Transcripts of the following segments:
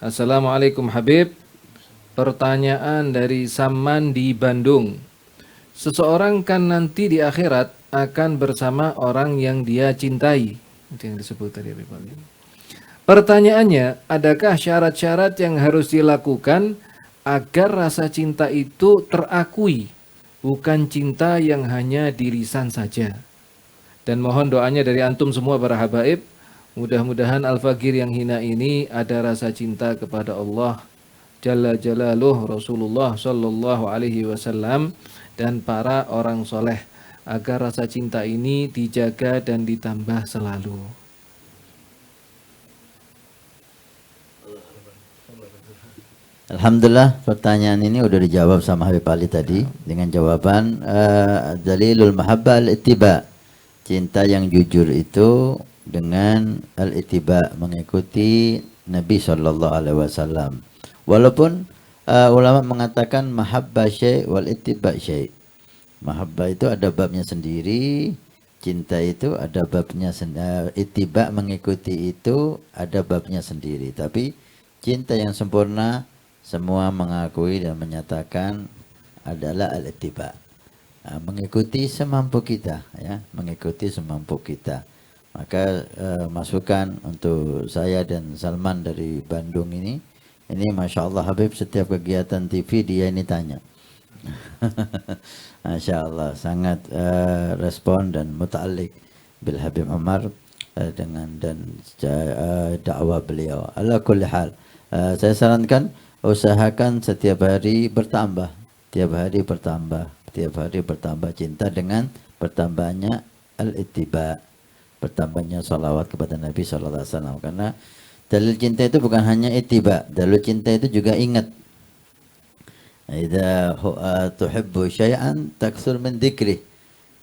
Assalamualaikum Habib. Pertanyaan dari Saman di Bandung. Seseorang kan nanti di akhirat akan bersama orang yang dia cintai. Itu yang disebut tadi Habib Ali. Pertanyaannya, adakah syarat-syarat yang harus dilakukan agar rasa cinta itu terakui, bukan cinta yang hanya di lisan saja? Dan mohon doanya dari antum semua para habaib, mudah-mudahan Al-Fakir yang hina ini ada rasa cinta kepada Allah Jalla Jalaluh, Rasulullah Sallallahu Alaihi Wasallam dan para orang soleh, agar rasa cinta ini dijaga dan ditambah selalu. Alhamdulillah, pertanyaan ini udah dijawab sama Habib Ali tadi dengan jawaban dalilul mahabbah al-ittiba. Cinta yang jujur itu dengan al-ittiba, mengikuti Nabi sallallahu alaihi wasallam. Walaupun ulama mengatakan mahabbah syai' wal ittiba syai'. Mahabbah itu ada babnya sendiri, cinta itu ada babnya sendiri, ittiba mengikuti itu ada babnya sendiri. Tapi cinta yang sempurna semua mengakui dan menyatakan adalah al-ittiba. Mengikuti semampu kita, ya, mengikuti semampu kita. Maka masukan untuk saya dan Salman dari Bandung ini Masya Allah Habib, setiap kegiatan TV dia ini tanya. Masya Allah, sangat respon dan muta'alliq bil Habib Umar dengan dan dakwah beliau. Ala kulli hal, saya sarankan usahakan setiap hari bertambah, tiap hari bertambah cinta dengan bertambahnya al-ittiba, bertambahnya salawat kepada Nabi sallallahu alaihi wasallam. Karena dalil cinta itu bukan hanya ittiba, dalil cinta itu juga ingat. Idza tuhibbu syai'an taktsur min dzikri.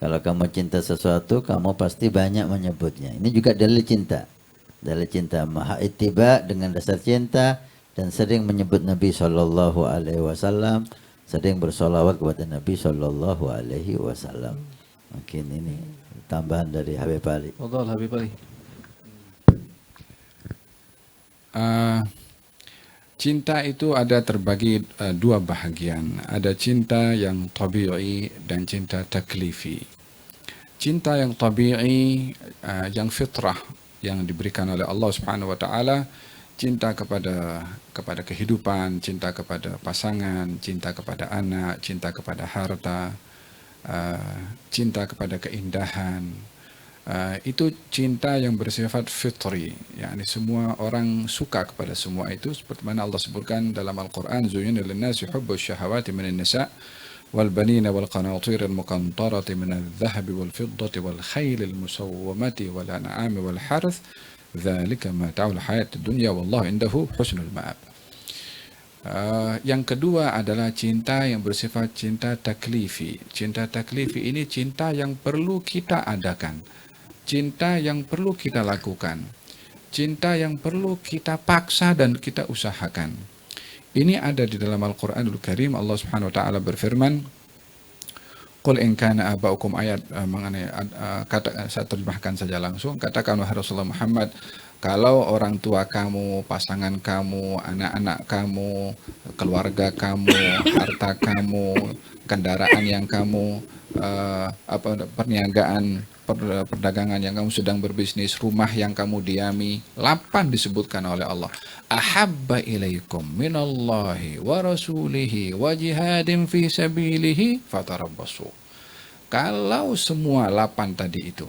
Kalau kamu cinta sesuatu, kamu pasti banyak menyebutnya. Ini juga dalil cinta. Dalil cinta maha ittiba dengan dasar cinta dan sering menyebut Nabi sallallahu alaihi wasallam, sering bersolawat kepada Nabi sallallahu alaihi wasallam. Mungkin ini tambahan dari Habib Ali. Fadhal Habib Ali. Cinta itu ada terbagi dua bahagian. Ada cinta yang tabi'i dan cinta taklifi. Cinta yang tabi'i, yang fitrah, yang diberikan oleh Allah Subhanahu wa taala, cinta kepada kehidupan, cinta kepada pasangan, cinta kepada anak, cinta kepada harta, cinta kepada keindahan. Itu cinta yang bersifat fitri, yakni semua orang suka kepada semua itu, seperti mana Allah sebutkan dalam Al-Qur'an, zuyyina lin-nasi hubbus syahawati minan nisa' wal banina wal qanatir al muqantarati minadh dhahabi wal fiddati wal khailil musawwamati wal an'ami wal harth dzalika mata'ul hayatid dunya wallahu indahu husnul ma'ab. Yang kedua adalah cinta yang bersifat cinta taklifi. Cinta taklifi ini cinta yang perlu kita adakan, cinta yang perlu kita lakukan, cinta yang perlu kita paksa dan kita usahakan. Ini ada di dalam Al-Qur'anul Karim. Allah Subhanahu wa taala berfirman, Qul in kana aba'ukum, ayat mengenai saya terjemahkan saja langsung. Katakan wahai Rasulullah Muhammad, kalau orang tua kamu, pasangan kamu, anak-anak kamu, keluarga kamu, harta kamu, kendaraan yang kamu perdagangan yang kamu sedang berbisnis, rumah yang kamu diami, 8 disebutkan oleh Allah. Ahabba ilaikum minallahi wa rasulihi wa jihadin fi sabilihi fatarabbasu. Kalau semua 8 tadi itu,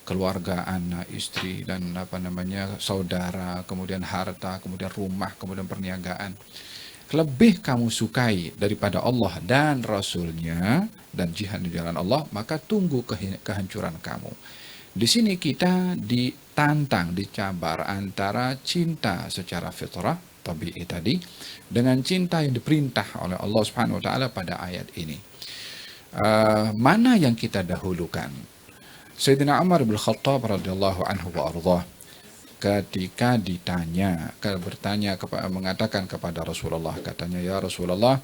keluarga, anak, istri, dan saudara, kemudian harta, kemudian rumah, kemudian perniagaan, lebih kamu sukai daripada Allah dan Rasulnya dan jihad di jalan Allah, maka tunggu kehancuran kamu. Di sini kita ditantang, dicabar antara cinta secara fitrah, tabi'i tadi, dengan cinta yang diperintah oleh Allah Subhanahu wa taala pada ayat ini. Mana yang kita dahulukan? Sayyidina Umar bin Khattab radhiyallahu anhu wa ardhah, ketika mengatakan kepada Rasulullah, katanya, ya Rasulullah,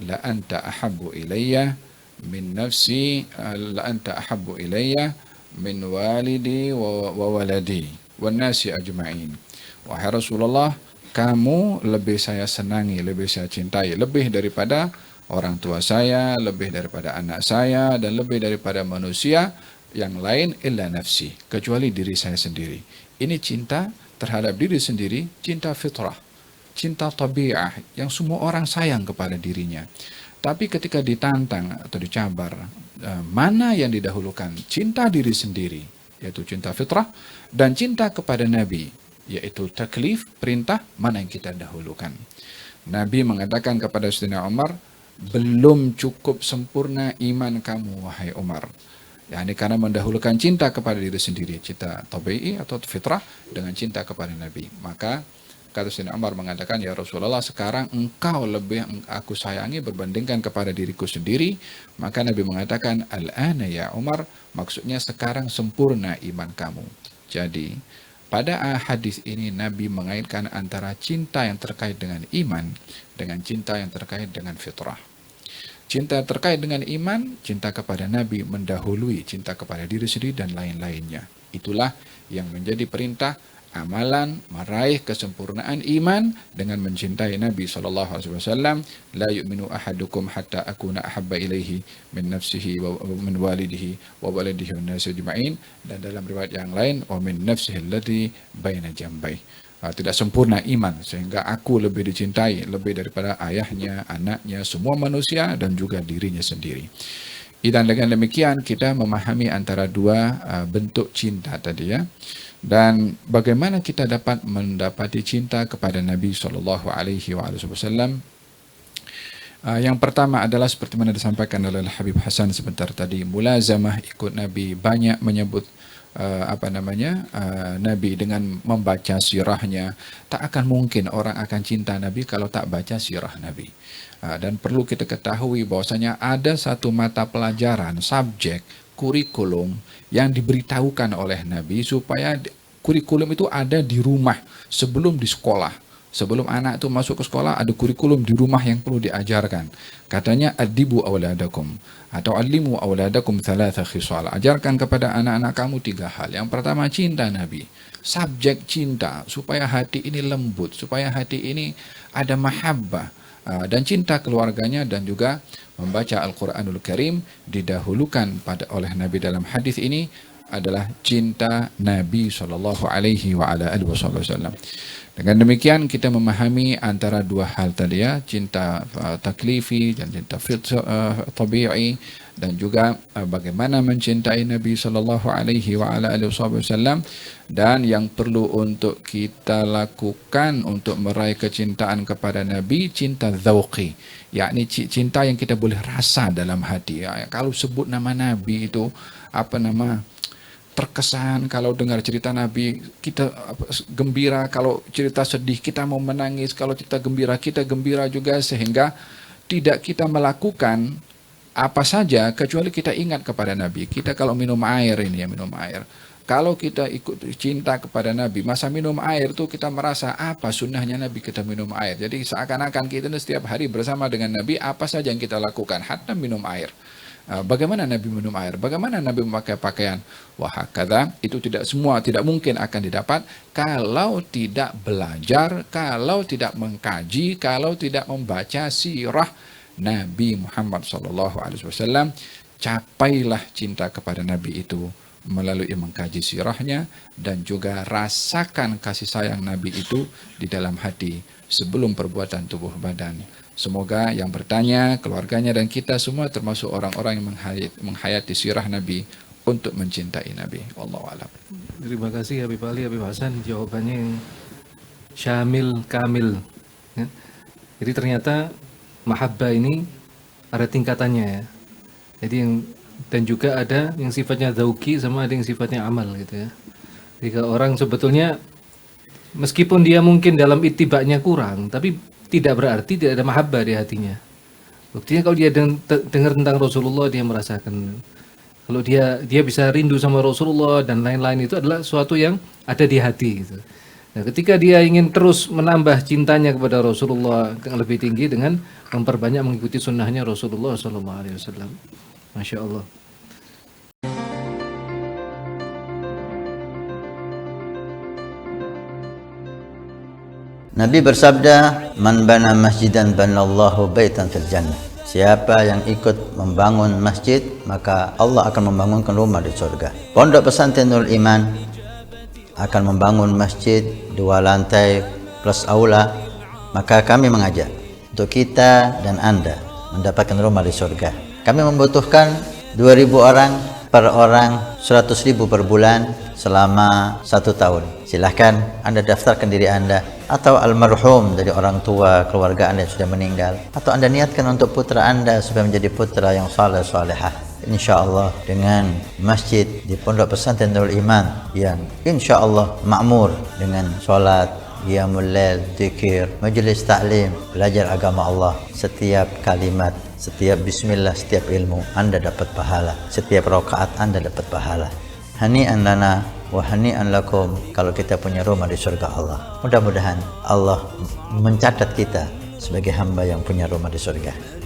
la anta ahabbu ilayya min nafsi, la anta ahabbu ilayya min walidi wa waladi wan nasi ajma'in. Wahai Rasulullah, kamu lebih saya senangi, lebih saya cintai, lebih daripada orang tua saya, lebih daripada anak saya, dan lebih daripada manusia yang lain illa nafsi, kecuali diri saya sendiri. Ini cinta terhadap diri sendiri, cinta fitrah, cinta tabi'ah, yang semua orang sayang kepada dirinya. Tapi ketika ditantang atau dicabar, mana yang didahulukan? Cinta diri sendiri, yaitu cinta fitrah, dan cinta kepada Nabi, yaitu taklif, perintah, mana yang kita dahulukan? Nabi mengatakan kepada Sayyidina Umar, belum cukup sempurna iman kamu, wahai Umar. Ya, ini karena mendahulukan cinta kepada diri sendiri, cinta tabi'i atau fitrah dengan cinta kepada Nabi. Maka kata Sayyidina Umar mengatakan, ya Rasulullah, sekarang engkau lebih aku sayangi berbandingkan kepada diriku sendiri. Maka Nabi mengatakan, al-ana ya Umar, maksudnya sekarang sempurna iman kamu. Jadi pada hadis ini Nabi mengaitkan antara cinta yang terkait dengan iman dengan cinta yang terkait dengan fitrah. Cinta terkait dengan iman, cinta kepada Nabi mendahului cinta kepada diri sendiri dan lain-lainnya. Itulah yang menjadi perintah amalan meraih kesempurnaan iman dengan mencintai Nabi SAW. La yu'minu ahadukum hatta akuna ahabba ilaihi min nafsihi wa min walidihi wa waladihi wa nasi ajma'in. Dan dalam riwayat yang lain, wa min nafsihi allati baina jambai. Tidak sempurna iman sehingga aku lebih dicintai lebih daripada ayahnya, anaknya, semua manusia dan juga dirinya sendiri. Dan dengan demikian kita memahami antara dua bentuk cinta tadi ya. Dan bagaimana kita dapat mendapati cinta kepada Nabi Shallallahu Alaihi Wasallam? Yang pertama adalah seperti mana disampaikan oleh Habib Hasan sebentar tadi, mulazamah ikut Nabi, banyak menyebut Nabi dengan membaca sirahnya. Tak akan mungkin orang akan cinta Nabi kalau tak baca sirah Nabi. Dan perlu kita ketahui bahwasanya ada satu mata pelajaran, subjek, kurikulum yang diberitahukan oleh Nabi supaya kurikulum itu ada di rumah sebelum di sekolah. Sebelum anak itu masuk ke sekolah, ada kurikulum di rumah yang perlu diajarkan. Katanya, adibu awladakum, atau alimu awladakum thalatha khisal. Ajarkan kepada anak-anak kamu 3 hal. Yang pertama, cinta Nabi. Subjek cinta, supaya hati ini lembut, supaya hati ini ada mahabbah, dan cinta keluarganya, dan juga membaca Al-Quranul Karim didahulukan oleh Nabi dalam hadis ini adalah cinta Nabi Shallallahu Alaihi Wasallam. Dengan demikian kita memahami antara dua hal tadi ya, cinta taklifi dan cinta tabi'i, dan juga bagaimana mencintai Nabi Shallallahu Alaihi Wasallam. Dan yang perlu untuk kita lakukan untuk meraih kecintaan kepada Nabi, cinta dzauqi, yakni cinta yang kita boleh rasa dalam hati ya. Kalau sebut nama Nabi itu terkesan, kalau dengar cerita Nabi kita gembira, kalau cerita sedih kita mau menangis, kalau cerita gembira kita gembira juga, sehingga tidak kita melakukan apa saja kecuali kita ingat kepada Nabi. Kita kalau minum air ini ya, minum air, kalau kita ikut cinta kepada Nabi, masa minum air tuh kita merasa apa sunnahnya Nabi kita minum air. Jadi seakan-akan kita setiap hari bersama dengan Nabi, apa saja yang kita lakukan, hatta minum air. Bagaimana Nabi minum air, bagaimana Nabi memakai pakaian, wahakadha, itu tidak mungkin akan didapat kalau tidak belajar, kalau tidak mengkaji, kalau tidak membaca sirah Nabi Muhammad SAW. Capailah cinta kepada Nabi itu melalui mengkaji sirahnya dan juga rasakan kasih sayang Nabi itu di dalam hati sebelum perbuatan tubuh badan. Semoga yang bertanya, keluarganya dan kita semua termasuk orang-orang yang menghayati sirah Nabi untuk mencintai Nabi. Wallahu a'lam. Terima kasih Habib Ali, Habib Hasan, jawabannya yang syamil, kamil. Ya. Jadi ternyata mahabbah ini ada tingkatannya ya. Jadi dan juga ada yang sifatnya dzauqi sama ada yang sifatnya amal gitu ya. Jika orang sebetulnya meskipun dia mungkin dalam ittiba'nya kurang, tapi tidak berarti tidak ada mahabbah di hatinya. Buktinya kalau dia dengar tentang Rasulullah, dia merasakan. Kalau dia bisa rindu sama Rasulullah dan lain-lain, itu adalah suatu yang ada di hati gitu. Nah, ketika dia ingin terus menambah cintanya kepada Rasulullah yang lebih tinggi dengan memperbanyak mengikuti sunnahnya Rasulullah SAW. Masya Allah. Nabi bersabda, "Man bana masjidan banallahu baitan fil jannah." Siapa yang ikut membangun masjid, maka Allah akan membangunkan rumah di surga. Pondok Pesantren Nurul Iman akan membangun masjid 2 lantai plus aula. Maka kami mengajak untuk kita dan Anda mendapatkan rumah di surga. Kami membutuhkan 2.000 orang, per orang 100.000 per bulan selama 1 tahun. Silahkan Anda daftarkan diri Anda atau almarhum dari orang tua keluarga Anda yang sudah meninggal, atau Anda niatkan untuk putra Anda supaya menjadi putra yang saleh salehah. InsyaAllah dengan masjid di Pondok Pesantren Nurul Iman yang insyaAllah makmur dengan sholat, qiyamul lail, zikir, majelis taklim, belajar agama Allah. Setiap kalimat, setiap bismillah, setiap ilmu Anda dapat pahala. Setiap rakaat Anda dapat pahala. Hani'an lana wa hani'an lakum kalau kita punya rumah di surga Allah. Mudah-mudahan Allah mencatat kita sebagai hamba yang punya rumah di surga.